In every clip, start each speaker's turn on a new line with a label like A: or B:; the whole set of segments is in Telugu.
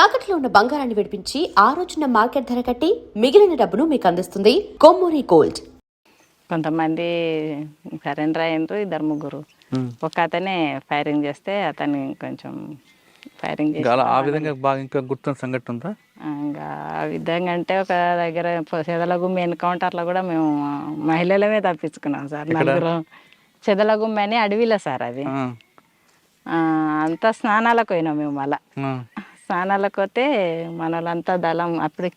A: తాకట్లో ఉన్న బంగారాన్ని విడిపించి ఆ రోజున మార్కెట్ ధర కట్టి మిగిలిన డబ్బును మీకు అందిస్తుంది కొమ్మూరి గోల్డ్.
B: కొంతమంది సరెండర్ అయ్యారు, ఇద్దరు ముగ్గురు. ఒక అతనే ఫైరింగ్ చేస్తే అతన్ని కొంచెం ఫైరింగ్ చేసి
C: ఆ విధంగా బాగా ఇంకా గుర్తున్న సంఘటన ఉందా?
B: ఇంకా ఆ విధంగా అంటే ఒక దగ్గర చెదలగుమ్మి ఎన్కౌంటర్లో కూడా మేము మహిళలమే తప్పించుకున్నాం సార్. నలుగురు చెదలగుమ్మి అని అడవిలో సార్ అది. అంతా స్నానాలకు పోయినాం మేము. మళ్ళా స్నానాలకు పోతే మన వాళ్ళంతా దళం అప్పుడు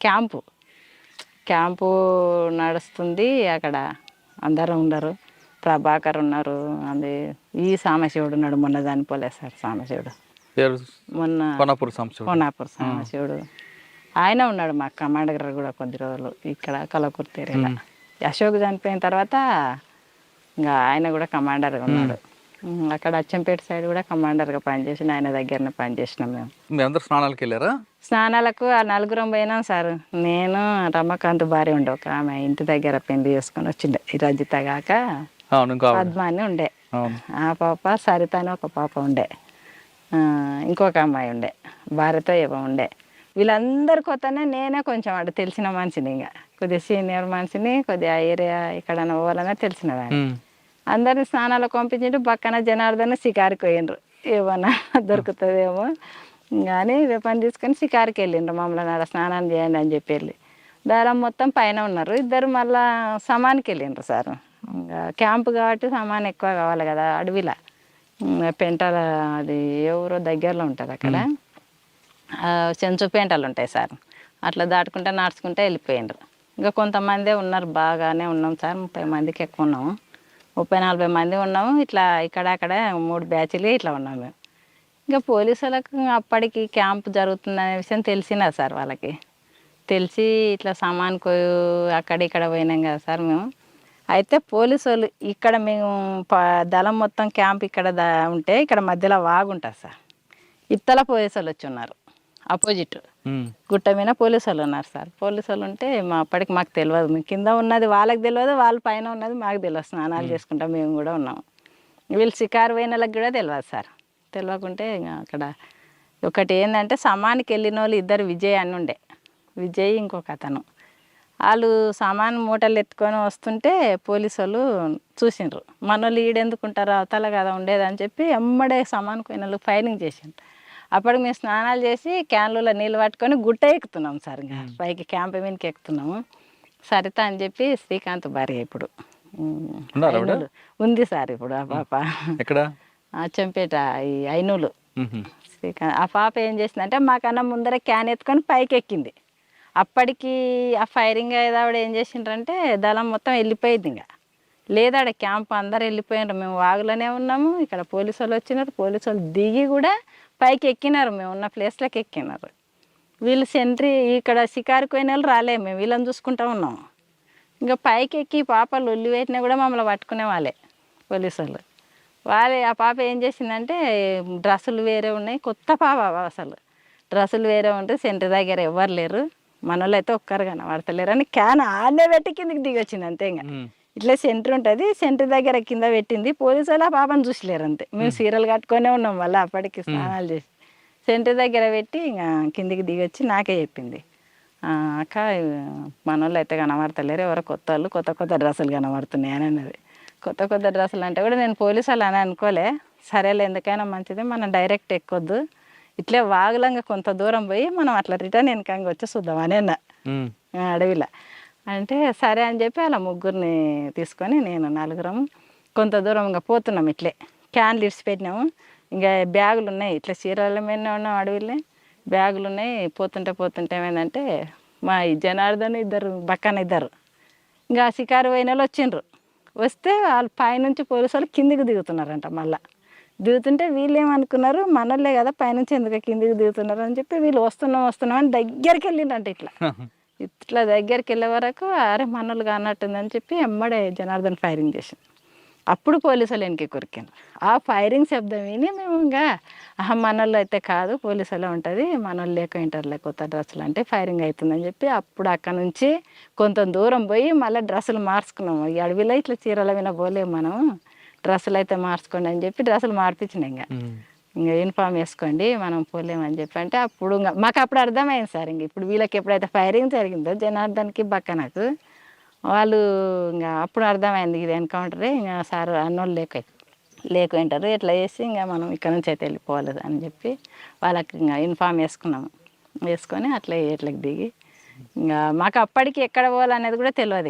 B: క్యాంపు నడుస్తుంది. అక్కడ అందరూ ఉన్నారు. ప్రభాకర్ ఉన్నారు, అది ఈ సామశివుడు ఉన్నాడు. మొన్న చనిపోలేదు సార్ సామశివుడు, మొన్న కోనాపూర్ సామశివుడు ఆయన ఉన్నాడు. మా కమాండర్ కూడా కొద్ది రోజులు ఇక్కడ కలకుర్తి ఏరియాలో. అశోక్ చనిపోయిన తర్వాత ఇంకా ఆయన కూడా కమాండర్గా ఉన్నాడు. అక్కడ అచ్చంపేట సైడ్ కూడా కమాండర్గా పనిచేసి ఆయన దగ్గరనే పనిచేసినాం మేము.
C: మీరందరూ స్నానాలకు వెళ్ళారా?
B: స్నానాలకు ఆ నలుగురం పోయినాం సార్. నేను రమకాంత్ భార్య ఉండే, ఒక ఆమె ఇంటి దగ్గర పెళ్లి చేసుకొని వచ్చిండే. ఈ రజిత కాక పద్మ అని ఉండే, ఆ పాప సరిత అని ఒక పాప ఉండే, ఇంకొక అమ్మాయి ఉండే, భార్యతో ఏమో ఉండే. వీళ్ళందరి కొత్తనే నేనే కొంచెం అటు తెలిసిన మనిషిని, ఇంకా కొద్దిగా సీనియర్ మనిషిని, కొద్దిగా ఏరియా ఇక్కడ పోవాలన్నా తెలిసిన వాడిని. అందరిని స్నానాలకు పంపించిండు. పక్కన జనార్దన్ షికారికి పోయిండ్రు, ఏమన్నా దొరుకుతుందేమో కానీ పని తీసుకొని షికారికి వెళ్ళిండ్రు. మమ్మల్ని ఆడ స్నానం చేయండి అని చెప్పి వెళ్ళి దారం మొత్తం పైన ఉన్నారు. ఇద్దరు మళ్ళా సమానికి వెళ్ళిండ్రు సార్. ఇంకా క్యాంపు కాబట్టి సామాన్ ఎక్కువ కావాలి కదా అడవిలో. పెంటల అది ఎవరో దగ్గరలో ఉంటుంది అక్కడ, చెంచు పెంటలు ఉంటాయి సార్. అట్లా దాటుకుంటే నడుచుకుంటే వెళ్ళిపోయిండ్రు. ఇంకా కొంతమందే ఉన్నారు, బాగానే ఉన్నాం సార్. 30 మందికి ఎక్కువ ఉన్నాము, 30-40 మంది ఉన్నాము. ఇట్లా ఇక్కడ 3 బ్యాచ్లు ఇట్లా ఉన్నాము మేము. ఇంకా పోలీసులకు అప్పటికి క్యాంపు జరుగుతుందనే విషయం తెలిసినా సార్. వాళ్ళకి తెలిసి ఇట్లా సామాన్కు అక్కడ పోయినాం కదా సార్ మేము. అయితే పోలీసు వాళ్ళు ఇక్కడ మేము దళం మొత్తం క్యాంప్ ఇక్కడ ఉంటే ఇక్కడ మధ్యలో వాగుంటుంది సార్. ఇత్తల పోలీసు వాళ్ళు వచ్చి ఉన్నారు, అపోజిట్ గుట్ట మీద పోలీసు వాళ్ళు ఉన్నారు సార్. పోలీసు వాళ్ళు ఉంటే అప్పటికి మాకు తెలియదు, మేము కింద ఉన్నది వాళ్ళకి తెలియదు, వాళ్ళ పైన ఉన్నది మాకు తెలియదు. స్నానాలు చేసుకుంటాం మేము కూడా ఉన్నాము. వీళ్ళు షికారు పోయిన వాళ్ళకి కూడా తెలియదు సార్. తెలియకుంటే ఇంకా అక్కడ ఒకటి ఏంటంటే సమానికి వెళ్ళిన వాళ్ళు ఇద్దరు విజయ్ అని ఉండే, విజయ్ ఇంకొక అతను. వాళ్ళు సామాన్ మూటలు ఎత్తుకొని వస్తుంటే పోలీసు వాళ్ళు చూసిండ్రు. మనోళ్ళు ఈడెందుకుంటారు అవతల కదా ఉండేదని చెప్పి ఎమ్మడే సామాన్కి పోయిన వాళ్ళు ఫైరింగ్ చేసిండ్రు. అప్పటికి మేము స్నానాలు చేసి క్యాన్లలో నీళ్ళు పట్టుకొని గుట్ట ఎక్కుతున్నాం సార్. ఇంకా పైకి క్యాంప్ మీదకి ఎక్కుతున్నాము. సరిత అని చెప్పి శ్రీకాంత్ భార్య ఇప్పుడు ఉంది సార్. ఇప్పుడు ఆ పాప అచ్చంపేట ఈ ఐనూలు శ్రీకాంత్. ఆ పాప ఏం చేసిందంటే మాకన్నా ముందర క్యాన్ ఎత్తుకొని పైకి ఎక్కింది. అప్పటికి ఆ ఫైరింగ్ అయ్యేదావిడ ఏం చేసిండ్రంటే దళం మొత్తం వెళ్ళిపోయింది. ఇంకా లేదాడ క్యాంప్ అందరు వెళ్ళిపోయినారు. మేము వాగులోనే ఉన్నాము. ఇక్కడ పోలీసు వాళ్ళు వచ్చినారు. పోలీసు వాళ్ళు దిగి కూడా పైకి ఎక్కినారు, మేము ఉన్న ప్లేస్లోకి ఎక్కినారు. వీళ్ళు సెంట్రీ ఇక్కడ షికారికి పోయిన వాళ్ళు రాలే, మేము వీళ్ళని చూసుకుంటూ ఉన్నాము. ఇంకా పైకి ఎక్కి పాపలు ఒల్లి పెట్టినా కూడా మమ్మల్ని పట్టుకునే వాళ్ళే పోలీసు వాళ్ళు. ఆ పాప ఏం చేసిందంటే డ్రెస్సులు వేరే ఉన్నాయి, కొత్త పాప అసలు డ్రెస్సులు వేరే ఉంటే సెంటర్ దగ్గర ఎవ్వరు లేరు, మనోళ్ళు అయితే ఒక్కరు కనబడతలేరు అని క్యాన్ ఆనే పెట్టి కిందకి దిగి వచ్చింది అంతే. ఇంకా ఇట్లా సెంటర్ ఉంటుంది, సెంటర్ దగ్గర కింద పెట్టింది. పోలీసు వాళ్ళు ఆ పాపను చూసలేరు అంతే. మేము సీరియల్ కట్టుకొనే ఉన్నాం, మళ్ళీ అప్పటికి స్నానాలు చేసి సెంటర్ దగ్గర పెట్టి ఇంకా కిందికి దిగి వచ్చి నాకే చెప్పింది, అక్క మనోళ్ళు అయితే కనబడతలేరు, ఎవరో కొత్త వాళ్ళు కొత్త డ్రెస్సులు కనబడుతున్నాయి అని అన్నది. కొత్త డ్రెస్సులు అంటే కూడా నేను పోలీసు వాళ్ళు అని అనుకోలే. సరేలే ఎందుకైనా మంచిది, మనం డైరెక్ట్ ఎక్కొద్దు, ఇట్లే వాగులంగా కొంత దూరం పోయి మనం అట్లా రిటర్న్ వెనకంగా వచ్చి చూద్దామని అన్న అడవిలో. అంటే సరే అని చెప్పి అలా ముగ్గురిని తీసుకొని నేను నలుగురం కొంత దూరం ఇంకా పోతున్నాం. ఇట్లే క్యాన్లు ఇడిచిపెట్టినాము. ఇంకా బ్యాగులు ఉన్నాయి, ఇట్లా చీరల మీద ఉన్నాం అడవిలో, బ్యాగులు ఉన్నాయి. పోతుంటే ఏమైందంటే మా ఈ జనార్దన్ ఇద్దరు పక్కన ఇద్దరు ఇంకా షికారు పోయిన వాళ్ళు వచ్చిండ్రు. వస్తే వాళ్ళు పైనుంచి పోలీసు వాళ్ళు కిందికి దిగుతున్నారంట. మళ్ళీ దిగుతుంటే వీళ్ళు ఏమనుకున్నారు, మనోళ్ళే కదా పైనుంచి ఎందుకు కిందికి దిగుతున్నారు అని చెప్పి వీళ్ళు వస్తున్నాం అని దగ్గరికి వెళ్ళిండంట. ఇట్లా దగ్గరికి వెళ్ళే వరకు అరే మనోళ్ళు కానట్టుందని చెప్పి ఎమ్మడే జనార్దన్ ఫైరింగ్ చేసింది. అప్పుడు పోలీసులు వెనక్కి కొరికాను. ఆ ఫైరింగ్ శబ్దం విని మేము ఇంకా మనోళ్ళు అయితే కాదు పోలీసులే ఉంటుంది, మనోళ్ళు లేక ఇంటర్లే కొత్త డ్రెస్సులు అంటే ఫైరింగ్ అవుతుందని చెప్పి అప్పుడు అక్కడ నుంచి కొంత దూరం పోయి మళ్ళీ డ్రెస్సులు మార్చుకున్నాము. ఈ అడవిలో ఇట్లా చీరల విన పోలేము మనం, డ్రెస్సులు అయితే మార్చుకోండి అని చెప్పి డ్రెస్సులు మార్పించినాయి. ఇంకా ఇంకా యూనిఫామ్ వేసుకోండి మనం పోలేమని చెప్పి అంటే అప్పుడు ఇంకా మాకు అప్పుడు అర్థమైంది సార్. ఇంక ఇప్పుడు వీళ్ళకి ఎప్పుడైతే ఫైరింగ్ జరిగిందో జనార్దన్కి బక్కనకు వాళ్ళు ఇంకా అప్పుడు అర్థమైంది ఇది ఎన్కౌంటరే. ఇంకా సార్ అన్నోళ్ళు లేకుంటారు ఎట్లా చేసి ఇంకా మనం ఇక్కడ నుంచి అయితే వెళ్ళిపోవాలి అని చెప్పి వాళ్ళకి ఇంకా యూనిఫామ్ వేసుకొని అట్లా ఏట్లకు దిగి ఇంకా మాకు అప్పటికి ఎక్కడ పోవాలనేది కూడా తెలియదు.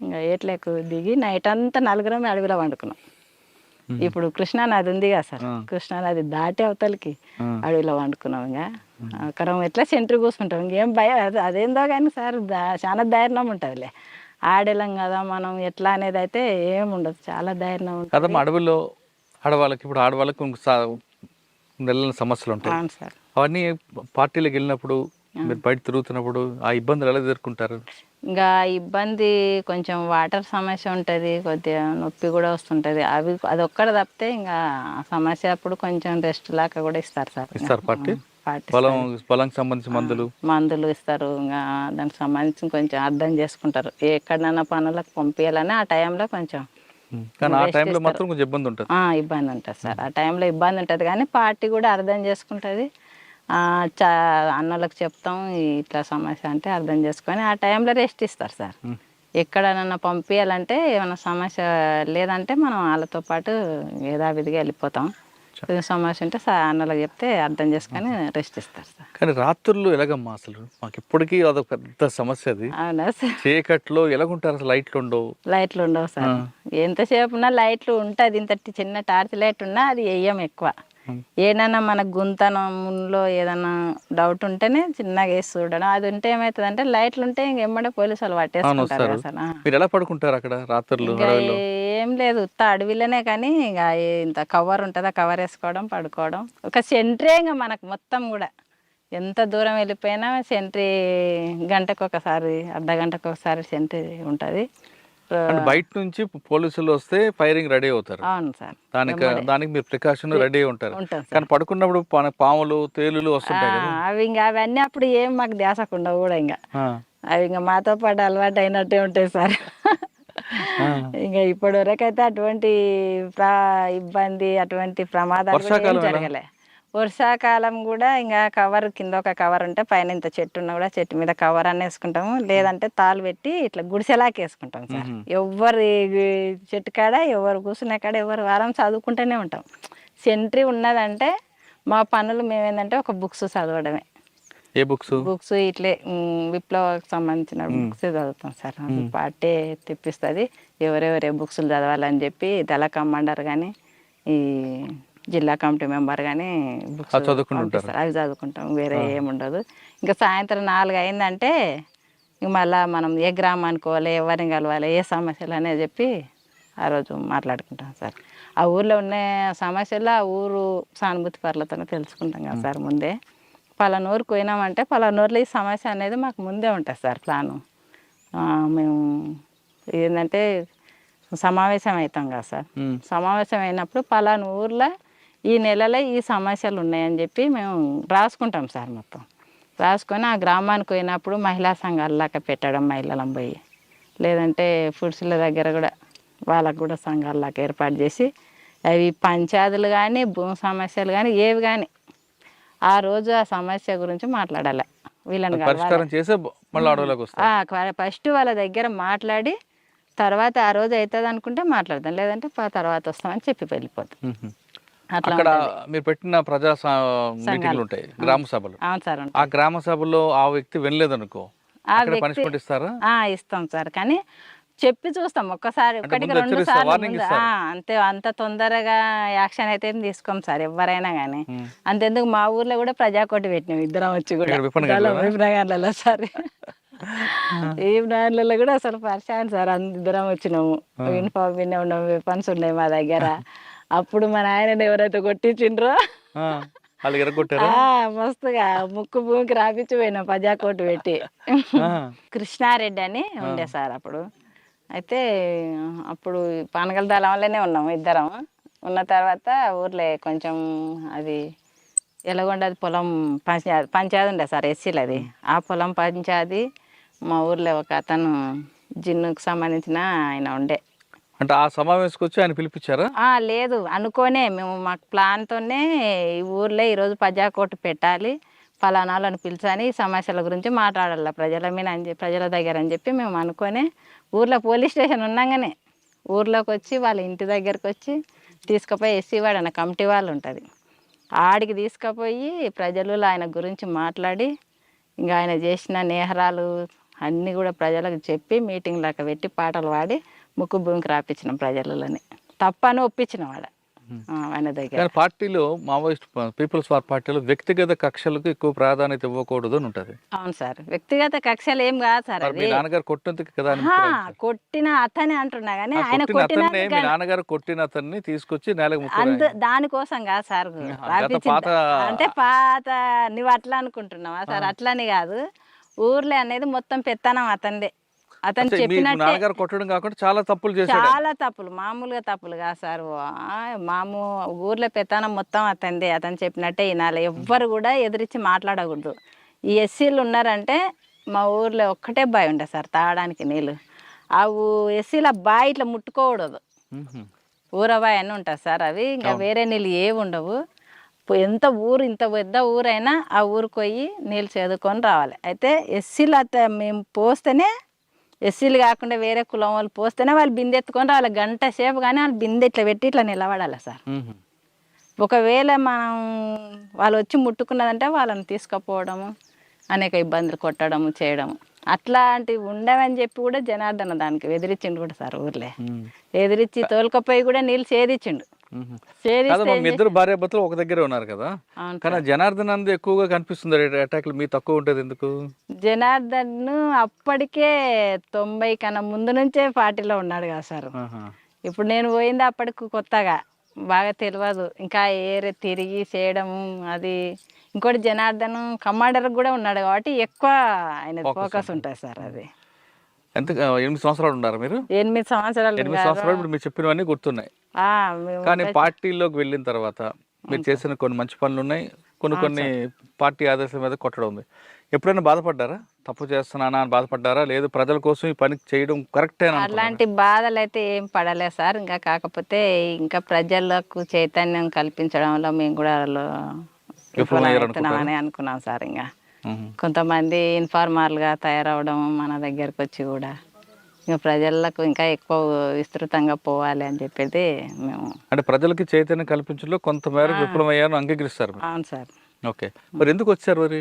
B: ఇంకా ఏట్లకు దిగి నైట్ అంతా నలుగురం అడవిలో వండుకున్నాం. ఇప్పుడు కృష్ణానది ఉంది కదా సార్, కృష్ణానది దాటి అవతలకి అడవిలో వండుకున్నాం. ఇంకా అక్కడ ఎట్లా సెంటర్ కూర్చుంటాం, ఇంకేం భయం అదేందో కానీ సార్ చాలా ధైర్యం ఉంటుందిలే. ఆడేళ్ళం కదా మనం ఎట్లా అనేది అయితే ఏముండదు, చాలా ధైర్యం ఉంటుంది.
C: కదమ్మా అడవిలో ఆడవాళ్ళకి ఇప్పుడు ఆడవాళ్ళకి నెలల సమస్యలు ఉంటాయి.
B: అవును సార్.
C: అవన్నీ పార్టీలకు వెళ్ళినప్పుడు మీరు బయట తిరుగుతున్నప్పుడు ఆ ఇబ్బందులు ఎలా ఎదుర్కొంటారు?
B: ఇంకా ఇబ్బంది కొంచెం వాటర్ సమస్య ఉంటుంది, కొద్దిగా నొప్పి కూడా వస్తుంటుంది. అదొక్కడ తప్పితే ఇంకా ఆ సమస్య అప్పుడు కొంచెం రెస్ట్ లాగా కూడా ఇస్తారు సార్.
C: ఇస్తారు పార్టీ పొలంకి సంబంధించిన
B: మందులు ఇస్తారు. ఇంకా దానికి సంబంధించి కొంచెం అర్థం చేసుకుంటారు. ఎక్కడైనా పనులకు పంపించాలని ఆ టైంలో కొంచెం
C: మాత్రం కొంచెం ఇబ్బంది ఉంటుంది.
B: ఇబ్బంది ఉంటుంది సార్, ఆ టైంలో ఇబ్బంది ఉంటుంది. కానీ పార్టీ కూడా అర్థం చేసుకుంటుంది. అన్నోళ్ళకి చెప్తాం ఇట్లా సమస్య అంటే అర్థం చేసుకొని ఆ టైంలో రెస్ట్ ఇస్తారు సార్. ఎక్కడైనా పంపించాలంటే ఏమైనా సమస్య లేదంటే మనం వాళ్ళతో పాటు యథావిధిగా వెళ్ళిపోతాం. సమస్య ఉంటే అన్నోళ్ళకి చెప్తే అర్థం చేసుకొని రెస్ట్ ఇస్తారు సార్.
C: కానీ రాత్రులు ఎలాగమ్మా అసలు? మాకు ఇప్పటికీ అదొక పెద్ద సమస్య. అది
B: అవునా సార్?
C: చీకట్లో ఎలాగుంటారు అసలు? లైట్లు ఉండవు
B: సార్. ఎంతసేపు ఉన్నా లైట్లు ఉంటుంది. ఇంత చిన్న టార్చ్ లైట్ ఉన్నా అది వేయం ఎక్కువ. ఏదైనా మన గుంతనంలో ఏదైనా డౌట్ ఉంటేనే చిన్నగా వేసి చూడడం. అది ఉంటే ఏమవుతుంది అంటే లైట్లు ఉంటే ఇంకెమ్మడే పోలీసు వాళ్ళు పట్టేసుకుంటారు సార్.
C: మీరు ఎలా పడుకుంటారు అక్కడ రాత్రులు?
B: ఏం లేదు, ఉత్త అడవిలోనే. కానీ ఇక ఇంత కవర్ ఉంటుంది, ఆ కవర్ వేసుకోవడం పడుకోవడం. ఒక సెంట్రీ ఇంకా మనకు మొత్తం కూడా ఎంత దూరం వెళ్ళిపోయినా సెంట్రీ గంటకు ఒకసారి అర్ధ గంటకు ఒకసారి సెంట్రీ ఉంటుంది.
C: బయట నుంచి పోలీసులు వస్తే ఫైరింగ్ రెడీ అవుతారు.
B: అవును సార్.
C: దానికి మీరు ప్రికాషన్ రెడీ ఉంటారు. కానీ పడుకున్నప్పుడు పాములు తేలులు వస్తుంటాయి కదా,
B: అవి ఇంకా అవన్నీ అప్పుడు ఏం మాకు ధ్యాసకుండా కూడా ఇంకా అవి ఇంకా మాతో పాటు అలవాటు అయినట్టే ఉంటాయి సార్. ఇంకా ఇప్పటి వరకు అయితే అటువంటి ఇబ్బంది అటువంటి ప్రమాదాలు జరగలే. వర్షాకాలం కూడా ఇంకా కవర్ కింద ఒక కవర్ ఉంటే పైన ఇంత చెట్టు ఉన్నా కూడా చెట్టు మీద కవర్ అన్న వేసుకుంటాము. లేదంటే తాళ్ళు పెట్టి ఇట్లా గుడిసెలాకి వేసుకుంటాం సార్. ఎవరు చెట్టు కాడ ఎవరు కూర్చునే కాడ ఎవరు వారం చదువుకుంటూనే ఉంటాం. సెంట్రీ ఉన్నదంటే మా పనులు మేమేందంటే ఒక బుక్స్ చదవడమే.
C: ఏ బుక్స్?
B: బుక్స్ ఇట్లే విప్లవానికి సంబంధించిన బుక్స్ చదువుతాం సార్. పార్టీ తెప్పిస్తుంది ఎవరెవరే బుక్స్ చదవాలని చెప్పి దళ కమాండర్ కానీ ఈ జిల్లా కమిటీ మెంబర్ కానీ బుక్స్ చదువుకుంటారు. అవి చదువుకుంటాం, వేరే ఏముండదు. ఇంకా సాయంత్రం 4 అయిందంటే ఇంక మళ్ళీ మనం ఏ గ్రామానికి పోవాలి, ఎవరిని కలవాలి, ఏ సమస్యలు అనేది చెప్పి ఆ రోజు మాట్లాడుకుంటాం సార్. ఆ ఊర్లో ఉన్న సమస్యలు ఆ ఊరు సానుభూతి పరులతోనే తెలుసుకుంటాం కదా సార్ ముందే. పలానూరుకు పోయినామంటే పలానూరులో ఈ సమస్య అనేది మాకు ముందే ఉంటుంది సార్ ప్లాను. మేము ఏంటంటే సమావేశం అవుతాం కదా సార్. సమావేశం అయినప్పుడు పలానా ఊర్లో ఈ నెలలో ఈ సమస్యలు ఉన్నాయని చెప్పి మేము రాసుకుంటాం సార్. మొత్తం రాసుకొని ఆ గ్రామానికి పోయినప్పుడు మహిళా సంఘాలలాగా పెట్టడం, మహిళలను పోయి లేదంటే పురుషుల దగ్గర కూడా వాళ్ళకు కూడా సంఘాలలాగా ఏర్పాటు చేసి అవి పంచాయతీలు కానీ భూమి సమస్యలు కానీ ఏవి కానీ ఆ రోజు ఆ సమస్య గురించి మాట్లాడాలి. వీళ్ళని ఫస్ట్ వాళ్ళ దగ్గర మాట్లాడి తర్వాత ఆ రోజు అవుతుంది అనుకుంటే మాట్లాడతాం, లేదంటే తర్వాత వస్తామని చెప్పి వెళ్ళిపోతాం.
C: అక్కడ మీరు పెట్టిన ప్రజా మీటింగ్లు ఉంటాయి, గ్రామ సభలు.
B: అవును సార్.
C: ఆ గ్రామ సభలో ఆ వ్యక్తి వినలేదనుకో పనిష్మెంట్ ఇస్తారా?
B: ఇస్తాం సార్. కానీ చెప్పి చూస్తాం ఒక్కసారి, 1-2 సార్లు. అంతే, అంత తొందరగా యాక్షన్ అయితే తీసుకోం సార్ ఎవరైనా కానీ. అంతెందుకు మా ఊర్లో కూడా ప్రజాకోటి పెట్టినాం ఇద్దరం వచ్చి కూడా విప్నగాళ్ళలో సార్. ఈ బ్రాండ్లలో కూడా అసలు పరిచయం సార్. ఇద్దరం వచ్చినాము, యూనిఫామ్ వినే ఉన్నాము, వెపన్స్ ఉన్నాయి మా దగ్గర. అప్పుడు మా నాయన ఎవరైతే కొట్టించిండ్రో మస్తుగా ముక్కు భూమికి రాపించి పోయినాం ప్రజాకోటి పెట్టి. కృష్ణారెడ్డి అని ఉండే సార్ అప్పుడు. అయితే అప్పుడు పానగల దళంలోనే ఉన్నాము ఇద్దరం. ఉన్న తర్వాత ఊర్లో కొంచెం అది ఎలాగొండది పొలం పంచాయతీ ఉండే సార్, ఎస్సీలు. అది ఆ పొలం పంచాయతీ మా ఊర్లో ఒక అతను జిన్నుకు సంబంధించిన ఆయన ఉండే.
C: అంటే ఆ సమావేశంకి వచ్చి ఆయన పిలిపించారా?
B: లేదు అనుకోనే మేము మాకు ప్లాన్తోనే ఈ ఊర్లో ఈరోజు ప్రజాకోర్టు పెట్టాలి, ఫలానాలను పిలిచని ఈ సమస్యల గురించి మాట్లాడాలి ప్రజల మీద ప్రజల దగ్గర అని చెప్పి మేము అనుకొని ఊర్లో పోలీస్ స్టేషన్ ఉన్నాగానే ఊర్లోకి వచ్చి వాళ్ళ ఇంటి దగ్గరకు వచ్చి తీసుకుపోయి ఎస్సీ వాడు అన్న కమిటీ వాళ్ళు ఉంటుంది, ఆడికి తీసుకుపోయి ప్రజలు ఆయన గురించి మాట్లాడి ఇంకా ఆయన చేసిన నేహరాలు అన్నీ కూడా ప్రజలకు చెప్పి మీటింగ్ లాగా పెట్టి పాటలు పాడి ముక్కు భూమికి రాపించినాం ప్రజలని, తప్పని ఒప్పించినాం వాడ ఆయన దగ్గర.
C: కానీ పార్టీలో మావోయిస్ట్ పీపుల్స్ వార్ పార్టీలో వ్యక్తిగత కక్షలకు ఎక్కువ ప్రాధాన్యత ఇవ్వకూడదు అని ఉంటుంది.
B: అవును సార్, వ్యక్తిగత కక్షలు ఏం కాదు సార్.
C: మరి మీ నాన్నగారు కొట్టినందుకు కదా
B: కొట్టిన అతనే అంటున్నా కానీ ఆయన
C: కొట్టిన అతన్ని, మీ నాన్నగారు కొట్టిన అతన్ని తీసుకొచ్చి నేలకు
B: దానికోసం కాదు సార్ అంటే పాత నువ్వు అట్లా అనుకుంటున్నావా సార్? అట్లని కాదు, ఊర్లో అనేది మొత్తం పెత్తనం అతందే. అతను
C: చెప్పినట్టు కొట్టడం కాకుండా చాలా తప్పులు చేశాడు.
B: చాలా తప్పులు, మామూలుగా తప్పులు కాదు సార్. ఊర్లో పెత్తనం మొత్తం అతందే. అతను చెప్పినట్టే వినాలి, ఎవ్వరు కూడా ఎదిరించి మాట్లాడకూడదు. ఈ ఎస్సీలు ఉన్నారంటే మా ఊర్లో ఒక్కటే బావి ఉండే సార్ తాగడానికి నీళ్ళు. ఆ ఎస్సీల బావి ఇట్లా ముట్టుకోకూడదు, ఊరబావి అని ఉంటుంది సార్. అవి ఇంకా వేరే నీళ్ళు ఏవి ఉండవు. ఎంత ఊరు ఇంత పెద్ద ఊరైనా ఆ ఊరికి పోయి నీళ్ళు చదువుకొని రావాలి. అయితే ఎస్సీలు మేము పోస్తేనే, ఎస్సీలు కాకుండా వేరే కులం వాళ్ళు పోస్తేనే వాళ్ళు బిందె ఎత్తుకొని రావాలి. గంట సేపు కానీ వాళ్ళు బిందె ఇట్లా పెట్టి ఇట్లా నిలబడాలి సార్. ఒకవేళ మనం వాళ్ళు వచ్చి ముట్టుకున్నదంటే వాళ్ళని తీసుకుపోవడము, అనేక ఇబ్బందులు కొట్టడము చేయడము అట్లాంటివి ఉండవని చెప్పి కూడా జనార్దన దానికి ఎదిరించిండు కూడా సార్. ఊర్లే ఎదిరించి తోలుకపోయి కూడా నీళ్ళు సేదిచ్చిండు.
C: ఇద్దరు భార్యాభర్తలు ఒక దగ్గర ఉన్నారు కదా, కానీ జనార్దన్ అందు ఎక్కువగా కనిపిస్తుంది అటాక్లు, మీ తక్కువ ఉంటుంది ఎందుకు?
B: జనార్దన్ అప్పటికే 90 కన్నా ముందు నుంచే పార్టీలో ఉన్నాడు కదా సార్. ఇప్పుడు నేను పోయింది అప్పటికి కొత్తగా బాగా తెలియదు, ఇంకా ఏరే తిరిగి చేయడము అది. ఇంకోటి జనార్దన్ కమాండర్ కూడా ఉన్నాడు కాబట్టి ఎక్కువ ఆయన ఫోకస్ ఉంటుంది సార్. అది
C: ఎంత 8 సంవత్సరాలు ఉన్నారు మీరు?
B: 8 సంవత్సరాలు.
C: 8 సంవత్సరాలు ఇప్పుడు మీరు చెప్పినవన్నీ గుర్తున్నాయి. కానీ పార్టీలోకి వెళ్ళిన తర్వాత మీరు చేసిన కొన్ని మంచి పనులు ఉన్నాయి, కొన్ని పార్టీ ఆదేశాల మీద కొట్టడం ఉంది. ఎప్పుడైనా బాధపడ్డారా? తప్పు చేస్తున్నానా అని బాధపడ్డారా? లేదు ప్రజల కోసం ఈ పని చేయడం కరెక్టేనా?
B: అలాంటి బాధలు అయితే ఏం పడలేదు సార్. ఇంకా కాకపోతే ఇంకా ప్రజలకు చైతన్యం కల్పించడంలో మేము కూడా విఫలమవుతున్నామని అనుకున్నాం సార్. ఇంకా కొంతమంది ఇన్ఫార్మర్గా తయారవడం మన దగ్గరకు వచ్చి కూడా ఇంకా ప్రజలకు ఇంకా ఎక్కువ విస్తృతంగా పోవాలి అని చెప్పేది మేము.
C: అంటే ప్రజలకి చైతన్యం కల్పించడంలో కొంతమేర విఫలమయ్యాను అంగీకరిస్తారు?
B: అవును సార్.
C: ఓకే, మరి ఎందుకు వచ్చారు మరి?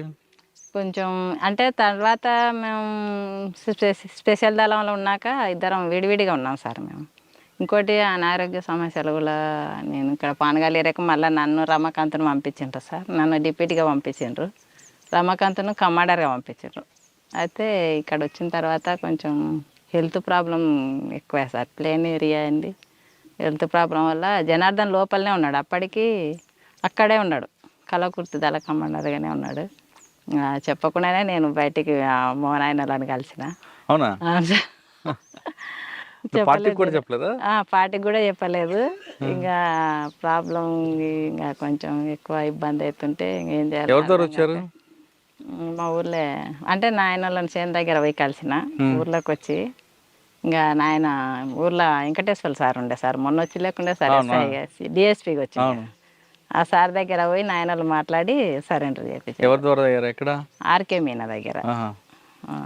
B: కొంచెం అంటే తర్వాత మేము స్పెషల్ దళంలో ఉన్నాక ఇద్దరం విడివిడిగా ఉన్నాం సార్ మేము. ఇంకోటి అనారోగ్య సమస్యలు కూడా నేను ఇక్కడ పానగాలి ఏరియాకి మళ్ళీ నన్ను రమాకాంత్ను పంపించిండ్రు సార్. నన్ను డిప్యూటీగా పంపించిండ్రు, రమాకాంత్ను కమాండర్గా పంపించారు. అయితే ఇక్కడ వచ్చిన తర్వాత కొంచెం హెల్త్ ప్రాబ్లం ఎక్కువ సార్. ప్లేన్ ఏరియా అండి, హెల్త్ ప్రాబ్లం వల్ల జనార్దన్ లోపలనే ఉన్నాడు. అప్పటికి అక్కడే ఉన్నాడు, కలకుర్తి దళ కమాండర్గానే ఉన్నాడు. చెప్పకుండానే నేను బయటికి మోనాయనలను కలిసిన.
C: అవునా? పార్టీకి
B: కూడా చెప్పలేదు. ఇంకా ప్రాబ్లం ఇంకా కొంచెం ఎక్కువ ఇబ్బంది అవుతుంటే ఏం చేయాలి. మా ఊర్లో అంటే నాయన వాళ్ళని చేను దగ్గర పోయి కలిసిన. ఊర్లోకి వచ్చి ఇంకా నాయన ఊర్లో వెంకటేశ్వర సార్ ఉండే సార్, మొన్న వచ్చి లేకుండే సార్ డిఎస్పీకి వచ్చి ఆ సార్ దగ్గర పోయి నాయనలు మాట్లాడి సరెండర్ చేయించారు. ఆర్కే మీనా దగ్గర.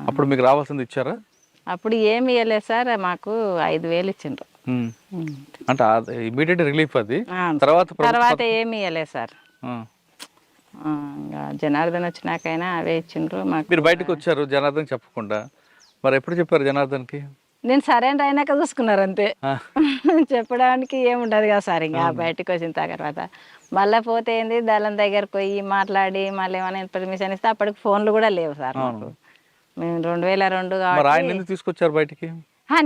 C: అప్పుడు మీకు రావాల్సింది ఇచ్చారా?
B: అప్పుడు ఏమి ఇవ్వలేదు సార్, మాకు 5,000 ఇచ్చిండ్రు.
C: అంటే ఇమీడియట్ రిలీఫ్ అది.
B: తర్వాత ఏమి ఇవ్వలేదు సార్. జనార్దన్ వచ్చినాకైనా అవే ఇచ్చిండ్రు మాకు.
C: మీరు బయటకు వచ్చారు జనార్దన్ చెప్పకుండా, మరి ఎప్పుడు చెప్పారు జనార్దన్కి?
B: నేను సరెండర్ అయినాక చూసుకున్నారు అంతే. చెప్పడానికి ఏముండదు కదా సార్. ఇంకా బయటకు వచ్చిన తర్వాత మళ్ళీ పోతే ఏంది దళం దగ్గరకు పోయి మాట్లాడి మళ్ళీ ఏమైనా పర్మిషన్ ఇస్తే అప్పటికి ఫోన్లు కూడా లేవు సార్ మాకు. మేము 2002
C: కాబట్టి తీసుకొచ్చారు బయటికి.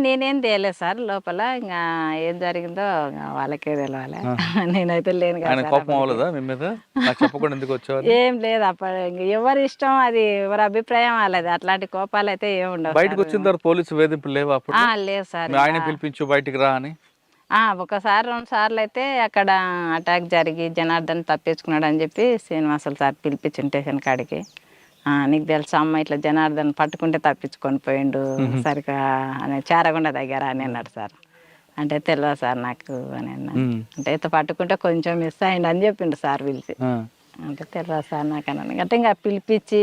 B: నేనేం తేలేదు సార్ లోపల. ఇంకా ఏం జరిగిందో వాళ్ళకే తెలవాలి, నేనైతే లేను కదా. ఏం లేదు అప్పుడు, ఎవరి ఇష్టం అది, ఎవరి అభిప్రాయం వాళ్ళది. అట్లాంటి కోపాలు అయితే ఏముండవు.
C: బయటకు వచ్చిన తర్వాత పోలీసు వేధింపులు లేవు?
B: లేదు సార్.
C: ఆయన పిలిపించు బయటికి రా అని.
B: ఒకసారి 2 సార్లు అయితే అక్కడ అటాక్ జరిగి జనార్దన్ తప్పించుకున్నాడు అని చెప్పి శ్రీనివాసులు సార్ పిలిపించి స్టేషన్ కాడికి. నీకు తెలుసా అమ్మ ఇట్లా జనార్దన్ పట్టుకుంటే తప్పించుకొని పోయిండు సరిగా అని చారగొండ దగ్గర అని అన్నాడు సార్. అంటే తెలియదు సార్ నాకు అని అన్నా. అంటే ఇత పట్టుకుంటే కొంచెం మిస్ అయింది అని చెప్పిండు సార్ పిలిచి. అంటే తెలియదు సార్ నాకు అన్నాను. అంటే ఇంకా పిలిపించి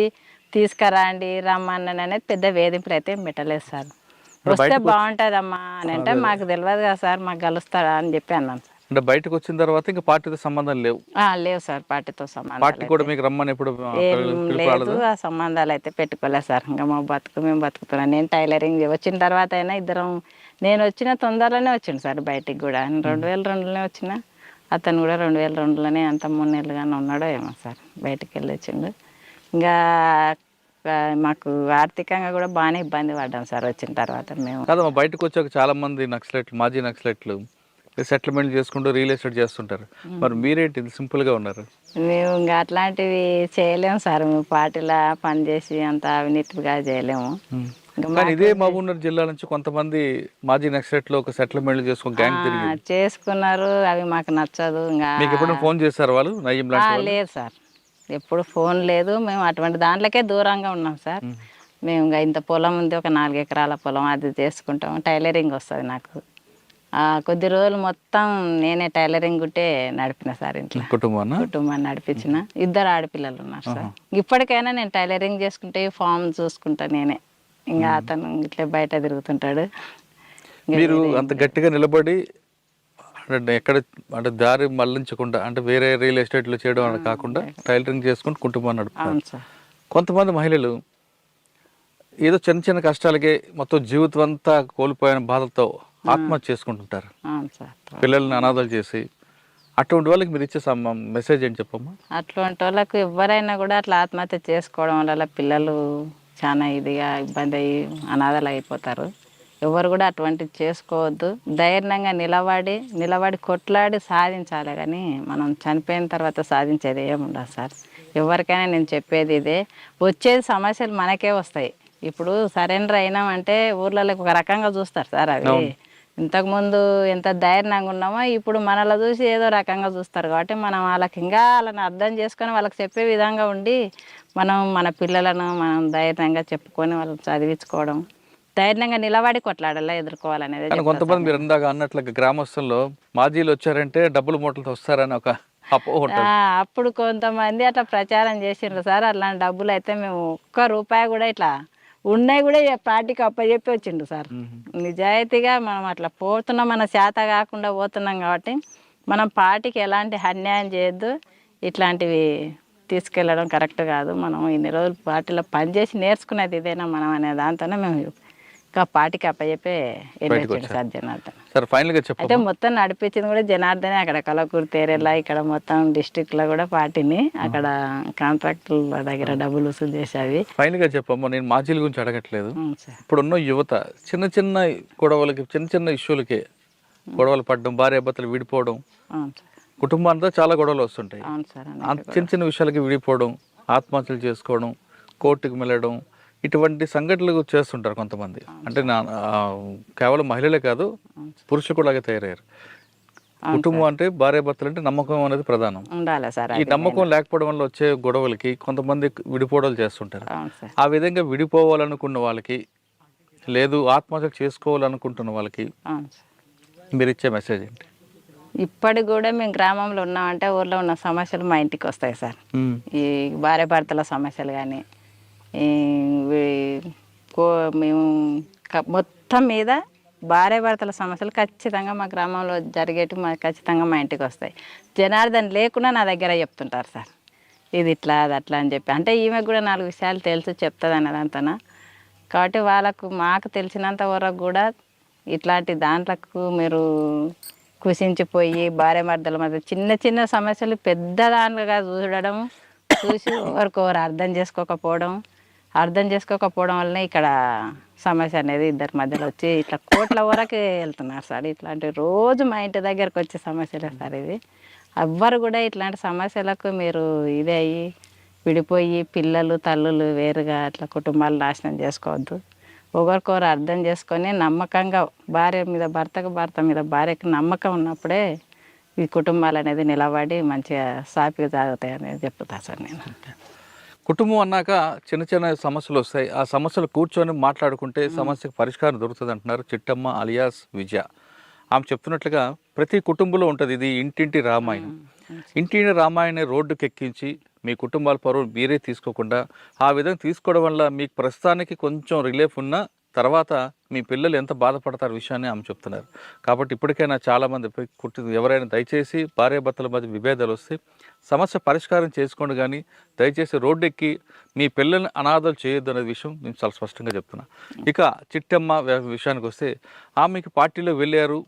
B: తీసుకురండి రమ్మన్నాను అనేది పెద్ద వేధింపులు అయితే ఏం పెట్టలేదు సార్. వస్తే బాగుంటుందమ్మా అని అంటే మాకు తెలియదు కదా సార్, మాకు కలుస్తారా అని చెప్పి అన్నాను సార్.
C: అంటే బయటకు వచ్చిన తర్వాత ఇంకా పార్టీతో సంబంధం లేవు?
B: లేవు సార్, పార్టీతో సంబంధం
C: పార్టీ కూడా మీకు రమ్మని ఎప్పుడు
B: ఏం లేదు, ఆ సంబంధాలు అయితే పెట్టుకోలేదు సార్. ఇంకా మా బతుకు మేము బతుకుతున్నాం. నేను టైలరింగ్ వచ్చిన తర్వాత అయినా ఇద్దరం, నేను వచ్చిన తొందరలోనే వచ్చిండు సార్ బయటికి కూడా. 2002లోనే వచ్చిన, అతను కూడా 2002లోనే అంత 3 నెలలుగానే ఉన్నాడో ఏమో సార్, బయటికి వెళ్ళి వచ్చిండు. ఇంకా మాకు ఆర్థికంగా కూడా బాగానే ఇబ్బంది పడ్డాం సార్ వచ్చిన తర్వాత మేము.
C: కాదమ్మా, బయటకు వచ్చాక చాలా మంది నక్సలైట్లు, మాజీ నక్సలైట్లు సెటిల్మెంట్ చేసుకుంటూ రియల్ ఎస్టేట్ చేస్తుంటారు. మరి మీరేంటి సింపుల్గా ఉన్నారు?
B: మేము ఇంకా అట్లాంటివి చేయలేము సార్, మేము పార్టీలా పనిచేసి అంత అవినీతిగా చేయలేము.
C: కానీ ఇదే మహబూబ్నగర్ జిల్లా నుంచి కొంతమంది మాజీ నక్సలైట్లు ఒక సెటిల్మెంట్ చేసుకుని గ్యాంగ్ తిరిగి
B: చేసుకున్నారు. అవి మాకు నచ్చదు. ఇంకా
C: మీకు ఎప్పుడైనా ఫోన్ చేశారు వాళ్ళు? నయ్యం లాంటి
B: లేదు సార్, ఎప్పుడు ఫోన్ లేదు. మేము అటువంటి దాంట్లోకే దూరంగా ఉన్నాం సార్. మేము ఇంకా ఇంత పొలం ఉంది, ఒక 4 ఎకరాల పొలం, అది చేసుకుంటాం. టైలరింగ్ వస్తుంది నాకు. కొద్ది రోజులు మొత్తం నేనే టైలరింగ్ గుట్టే నడిపిన సార్. ఇంట్లో కుటుంబాన్ని నడిపించిన. 2 ఆడపిల్లలు ఉన్నారు సార్. ఇప్పటికైనా నేను టైలరింగ్ చేసుకుంటే ఫామ్ చూసుకుంటా నేనే. ఇంకా అతను ఇట్లా బయట తిరుగుతుంటాడు.
C: మీరు అంత గట్టిగా నిలబడి అంటే ఎక్కడ అంటే దారి మళ్లించకుండా, అంటే వేరే రియల్ ఎస్టేట్లో చేయడం అని కాకుండా టైలరింగ్ చేసుకుంటూ కుటుంబాన్ని నడుపుతారు. కొంతమంది మహిళలు ఏదో చిన్న చిన్న కష్టాలకే మొత్తం జీవితం అంతా కోల్పోయిన బాధలతో ఆత్మహత్య చేసుకుంటుంటారు, పిల్లల్ని అనాథాలు చేసి. అటువంటి వాళ్ళకి మీరు ఇచ్చే మెసేజ్ ఏంటి చెప్పమ్మా?
B: అటువంటి వాళ్ళకు ఎవరైనా కూడా అట్లా ఆత్మహత్య చేసుకోవడం వల్ల పిల్లలు చాలా ఇదిగా ఇబ్బంది అయ్యి అనాథాలు అయిపోతారు. ఎవరు కూడా అటువంటివి చేసుకోవద్దు. ధైర్యంగా నిలబడి కొట్లాడి సాధించాలి. కానీ మనం చనిపోయిన తర్వాత సాధించేది ఏముండదు సార్. ఎవరికైనా నేను చెప్పేది ఇదే, వచ్చేది సమస్యలు మనకే వస్తాయి. ఇప్పుడు సరెండర్ అయినామంటే ఊర్లలోకి ఒక రకంగా చూస్తారు సార్. అవి ఇంతకుముందు ఎంత ధైర్యంగా ఉన్నామో ఇప్పుడు మనలో చూసి ఏదో రకంగా చూస్తారు. కాబట్టి మనం వాళ్ళకి ఇంకా వాళ్ళని అర్థం చేసుకొని వాళ్ళకి చెప్పే విధంగా ఉండి మనం మన పిల్లలను మనం ధైర్యంగా చెప్పుకొని వాళ్ళని చదివించుకోవడం, ధైర్యంగా నిలబడి కొట్లాడాలా ఎదుర్కోవాలనేది.
C: కొంతమంది మీరు ఇందాక అన్నట్లుగా గ్రామస్తుల్లో మాజీలు వచ్చారంటే డబ్బులు మూటలతో వస్తారని ఒక
B: అప్పుడు కొంతమంది అట్లా ప్రచారం చేసిండ్రు సార్. అలాంటి డబ్బులు అయితే మేము ₹1 కూడా ఇట్లా ఉన్నాయి కూడా పార్టీకి అప్పచెప్పి వచ్చిండు సార్. నిజాయితీగా మనం అట్లా పోతున్నాం, మన చేత కాకుండా పోతున్నాం కాబట్టి మనం పార్టీకి ఎలాంటి అన్యాయం చేయొద్దు. ఇట్లాంటివి తీసుకెళ్ళడం కరెక్ట్ కాదు. మనం ఇన్ని రోజులు పార్టీలో పనిచేసి నేర్చుకునేది ఇదేనా మనం అనే దాంతోనే మేము ఇంకా పార్టీకి అప్పచెప్పే వెళ్ళొచ్చాడు సార్ జనార్దన్. అయితే మొత్తం నడిపించింది కూడా జనార్దనే. అక్కడ కలకూరు తేరేలా ఇక్కడ మొత్తం డిస్ట్రిక్ట్లో కూడా పార్టీని అక్కడ కాంట్రాక్టుల దగ్గర డబ్బులు వసూలు చేసేవి.
C: ఫైనల్గా చెప్పమ్మా, నేను మాజీల గురించి అడగట్లేదు. ఇప్పుడున్న యువత చిన్న చిన్న గొడవలకి, చిన్న చిన్న ఇష్యూలకి గొడవలు పడడం, భార్యాభర్తలు విడిపోవడం, కుటుంబాంతో చాలా గొడవలు వస్తుంటాయి. చిన్న చిన్న విషయాలకి విడిపోవడం, ఆత్మహత్యలు చేసుకోవడం, కోర్టుకు వెళ్ళడం, ఇటువంటి సంఘటనలు చేస్తుంటారు కొంతమంది. అంటే కేవలం మహిళలే కాదు, పురుషులు కూడా తయారయ్యారు. కుటుంబం అంటే భార్యాభర్తలు అంటే నమ్మకం అనేది ప్రధానం. ఈ నమ్మకం లేకపోవడం వల్ల వచ్చే గొడవలకి కొంతమంది విడిపోవడాలు చేస్తుంటారు. ఆ విధంగా విడిపోవాలనుకున్న వాళ్ళకి, లేదు ఆత్మహత్య చేసుకోవాలనుకుంటున్న వాళ్ళకి మీరు ఇచ్చే మెసేజ్ ఏంటి?
B: ఇప్పటికి కూడా మేము గ్రామంలో ఉన్నామంటే ఊర్లో ఉన్న సమస్యలు మా ఇంటికి వస్తాయి సార్. ఈ భార్యాభర్తల సమస్యలు కానీ మేము మొత్తం మీద భార్యాభర్తల సమస్యలు ఖచ్చితంగా మా గ్రామంలో జరిగేటి ఖచ్చితంగా మా ఇంటికి వస్తాయి. జనార్దన్ లేకుండా నా దగ్గర చెప్తుంటారు సార్, ఇది ఇట్లా అది అట్లా అని చెప్పి. అంటే ఈమెకు కూడా 4 విషయాలు తెలుసు చెప్తుంది అన్నదంతనా. కాబట్టి వాళ్ళకు మాకు తెలిసినంత వరకు కూడా ఇట్లాంటి దాంట్లకు మీరు కుషించిపోయి భార్యాభర్తల మధ్య చిన్న చిన్న సమస్యలు పెద్ద దాంట్లుగా చూసి ఒకరికొకరు అర్థం చేసుకోకపోవడం వల్లనే ఇక్కడ సమస్య అనేది ఇద్దరి మధ్యలో వచ్చి ఇట్లా కోట్ల వరకు వెళ్తున్నారు సార్. ఇట్లాంటి రోజు మా ఇంటి దగ్గరకు వచ్చే సమస్యలే సార్ ఇది. ఎవ్వరు కూడా ఇట్లాంటి సమస్యలకు మీరు ఇదే అయ్యి విడిపోయి పిల్లలు తల్లులు వేరుగా అట్లా కుటుంబాలు నాశనం చేసుకోవద్దు. ఒకరికొకరు అర్థం చేసుకొని నమ్మకంగా భర్త మీద భార్యకి నమ్మకం ఉన్నప్పుడే ఈ కుటుంబాలు అనేది నిలబడి మంచిగా సాపిగా సాగుతాయి అనేది చెప్తా సార్ నేను.
C: కుటుంబం అన్నాక చిన్న చిన్న సమస్యలు వస్తాయి. ఆ సమస్యలు కూర్చొని మాట్లాడుకుంటే సమస్యకు పరిష్కారం దొరుకుతుంది అంటున్నారు చిట్టమ్మ అలియాస్ విజయ. ఆమె చెప్తున్నట్లుగా ప్రతి కుటుంబంలో ఉంటుంది ఇది ఇంటింటి రామాయణం. ఇంటింటి రామాయణ రోడ్డుకి ఎక్కించి మీ కుటుంబాల పరువు మీరే తీసుకోకుండా ఆ విధంగా తీసుకోవడం వల్ల మీకు ప్రస్తుతానికి కొంచెం రిలీఫ్ ఉన్న తర్వాత మీ పిల్లలు ఎంత బాధపడతారు విషయాన్ని ఆమె చెప్తున్నారు. కాబట్టి ఇప్పటికైనా చాలామంది ఎవరైనా దయచేసి భార్యాభర్తల మధ్య విభేదాలు వస్తే సమస్య పరిష్కారం చేసుకోండి, కానీ దయచేసి రోడ్డు ఎక్కి మీ పిల్లల్ని అనాథలు చేయొద్దు అనే విషయం నేను చాలా స్పష్టంగా చెప్తున్నా. ఇక చిట్టమ్మ విషయానికి వస్తే ఆమెకి పార్టీలో వెళ్ళారు,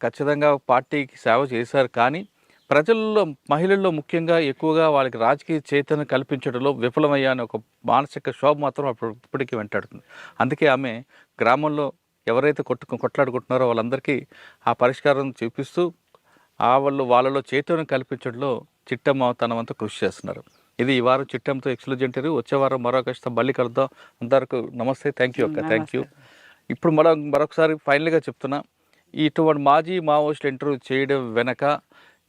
C: ఖచ్చితంగా పార్టీకి సేవ చేశారు, కానీ ప్రజల్లో మహిళల్లో ముఖ్యంగా ఎక్కువగా వాళ్ళకి రాజకీయ చైతన్యం కల్పించడంలో విఫలమయ్యా అనే ఒక మానసిక శోభ మాత్రం ఇప్పటికీ వెంటాడుతుంది. అందుకే ఆమె గ్రామంలో ఎవరైతే కొట్లాడుకుంటున్నారో వాళ్ళందరికీ ఆ పరిష్కారం చూపిస్తూ వాళ్ళలో చైతన్యం కల్పించడంలో చిట్టమ్మ తన వంతు కృషి చేస్తున్నారు. ఇది ఈ వారం చిట్టమ్మతో ఎక్స్క్లూజివ్ ఇంటర్వ్యూ. వచ్చే వారం మరొక మళ్ళీ కలుద్దాం. అందరికీ నమస్తే. థ్యాంక్ యూ అక్క. Thank you. ఇప్పుడు మరొకసారి ఫైనల్గా చెప్తున్నా, ఇటువంటి మాజీ మావోయిస్టులు ఇంటర్వ్యూ చేయడం వెనక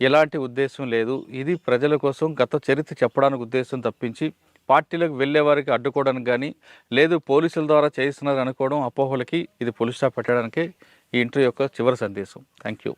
C: ఎలాంటి ఉద్దేశం లేదు. ఇది ప్రజల కోసం గత చరిత్ర చెప్పడానికి ఉద్దేశం తప్పించి పార్టీలకు వెళ్ళే వారికి అడ్డుకోవడానికి కానీ లేదు పోలీసుల ద్వారా చేస్తున్నారు అనుకోవడం అపోహలకి ఇది పులి స్టాప్ పెట్టడానికే ఈ ఇంటర్వ్యూ యొక్క చివరి సందేశం. Thank you.